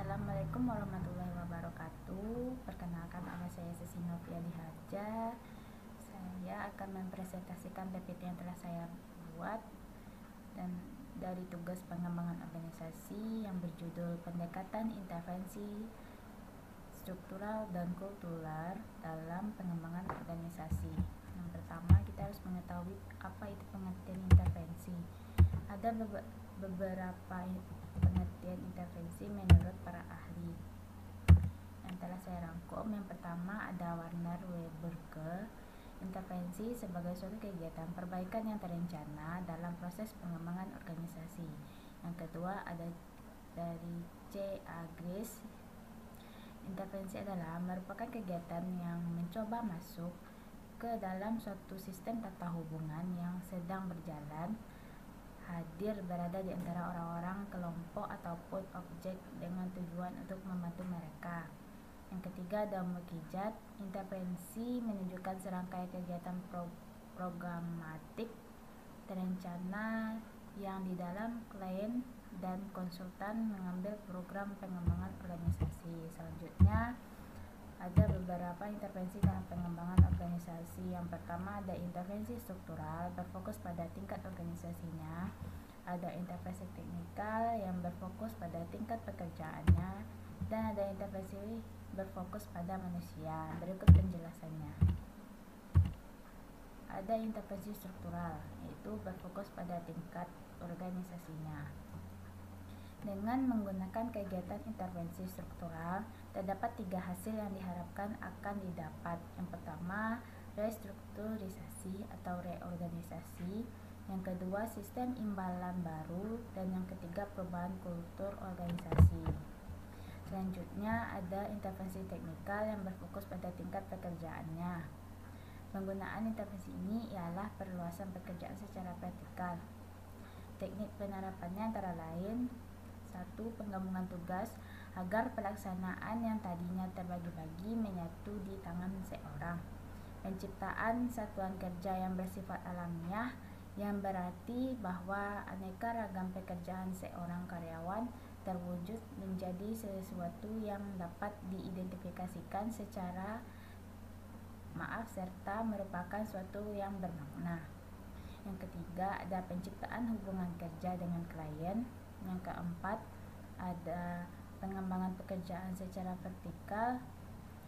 Assalamualaikum warahmatullahi wabarakatuh. Perkenalkan, nama saya Sesi Novia Dihaja. Saya akan mempresentasikan PPT yang telah saya buat dan dari tugas pengembangan organisasi yang berjudul Pendekatan Intervensi Struktural dan Kultural dalam Pengembangan Organisasi. Yang pertama, kita harus mengetahui apa itu pengertian intervensi. Ada beberapa pengertian intervensi menurut para ahli yang telah saya rangkum. Yang pertama ada Warner Weberke, intervensi sebagai suatu kegiatan perbaikan yang terencana dalam proses pengembangan organisasi. Yang kedua ada dari C. A. Grace, intervensi adalah merupakan kegiatan yang mencoba masuk ke dalam suatu sistem tata hubungan yang sedang berjalan, hadir berada di antara orang-orang, kelompok ataupun objek dengan tujuan untuk membantu mereka. Yang ketiga ada mukijat, intervensi menunjukkan serangkaian kegiatan programatik terencana yang di dalam klien dan konsultan mengambil program pengembangan organisasi. Selanjutnya ada beberapa intervensi dalam pengembangan organisasi. Yang pertama ada intervensi struktural, berfokus pada tingkat organisasinya. Ada intervensi teknikal yang berfokus pada tingkat pekerjaannya. Dan ada intervensi berfokus pada manusia. Berikut penjelasannya. Ada intervensi struktural, yaitu berfokus pada tingkat organisasinya. Dengan menggunakan kegiatan intervensi struktural, terdapat 3 hasil yang diharapkan akan didapat. Yang pertama, restrukturisasi atau reorganisasi. Yang kedua, sistem imbalan baru. Dan yang ketiga, perubahan kultur organisasi. Selanjutnya, ada intervensi teknikal yang berfokus pada tingkat pekerjaannya. Penggunaan intervensi ini ialah perluasan pekerjaan secara vertikal. Teknik penerapannya antara lain: 1. Penggabungan tugas agar pelaksanaan yang tadinya terbagi-bagi menyatu di tangan seorang. Penciptaan satuan kerja yang bersifat alamiah, yang berarti bahwa aneka ragam pekerjaan seorang karyawan terwujud menjadi sesuatu yang dapat diidentifikasikan secara serta merupakan suatu yang bermakna. Yang ketiga ada penciptaan hubungan kerja dengan klien. Yang keempat ada pengembangan pekerjaan secara vertikal,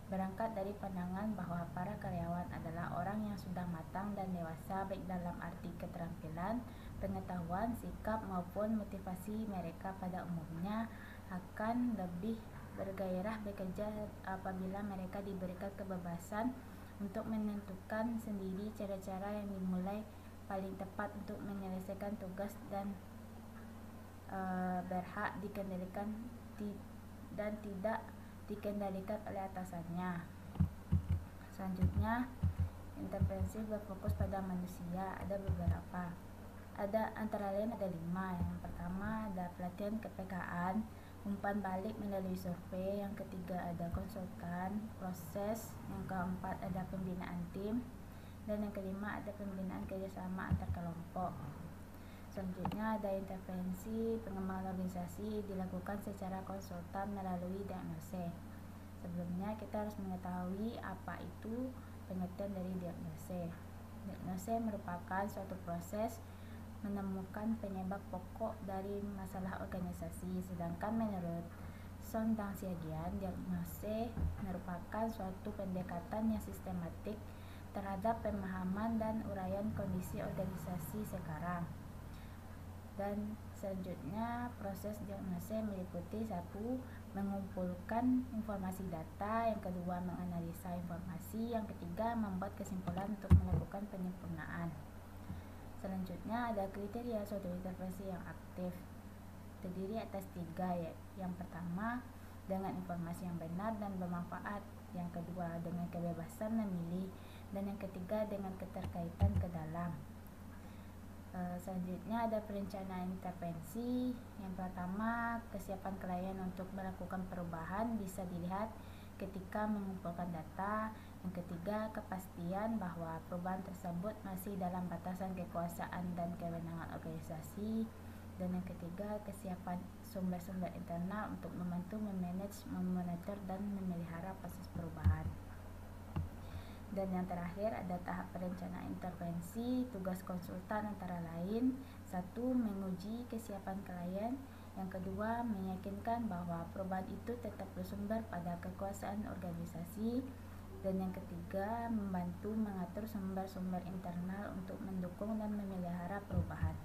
berangkat dari pandangan bahwa para karyawan adalah orang yang sudah matang dan dewasa baik dalam arti keterampilan, pengetahuan, sikap maupun motivasi. Mereka pada umumnya akan lebih bergairah bekerja apabila mereka diberikan kebebasan untuk menentukan sendiri cara-cara yang dimulai paling tepat untuk menyelesaikan tugas dan berhak dikendalikan dan tidak dikendalikan oleh atasannya. Selanjutnya, intervensi berfokus pada manusia. Ada beberapa. Ada antara lain ada 5. Yang pertama ada pelatihan kepekaan, umpan balik melalui survei. Yang ketiga ada konsultan, proses. Yang keempat ada pembinaan tim. Dan yang kelima ada pembinaan kerjasama antar kelompok. Selanjutnya ada intervensi pengembangan organisasi dilakukan secara konsultan melalui diagnosis. Sebelumnya kita harus mengetahui apa itu pengertian dari diagnosis. Diagnosis merupakan suatu proses menemukan penyebab pokok dari masalah organisasi. Sedangkan menurut Son dan Siagian, diagnosis merupakan suatu pendekatan yang sistematik terhadap pemahaman dan uraian kondisi organisasi sekarang. Dan selanjutnya proses diagnosis meliputi 1. Mengumpulkan informasi data. Yang kedua menganalisa informasi. Yang ketiga membuat kesimpulan untuk melakukan penyempurnaan. Selanjutnya ada kriteria suatu intervensi yang aktif, terdiri atas 3 ya. Yang pertama dengan informasi yang benar dan bermanfaat. Yang kedua dengan kebebasan memilih. Dan yang ketiga dengan keterkaitan ke dalam. Selanjutnya ada perencanaan intervensi. Yang pertama, kesiapan klien untuk melakukan perubahan bisa dilihat ketika mengumpulkan data. Yang ketiga, kepastian bahwa perubahan tersebut masih dalam batasan kekuasaan dan kewenangan organisasi. Dan yang ketiga, kesiapan sumber-sumber internal untuk membantu memanage, memonitor, dan memelihara proses perubahan. Dan yang terakhir ada tahap perencanaan intervensi. Tugas konsultan antara lain: 1. Menguji kesiapan klien. Yang kedua, meyakinkan bahwa perubahan itu tetap bersumber pada kekuasaan organisasi. Dan yang ketiga, membantu mengatur sumber-sumber internal untuk mendukung dan memelihara perubahan.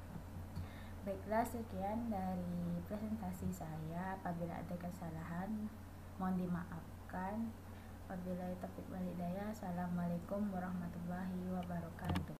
Baiklah, sekian dari presentasi saya. Apabila ada kesalahan, mohon dimaafkan. Wabillahi taufiq wal hidayah. Assalamualaikum warahmatullahi wabarakatuh.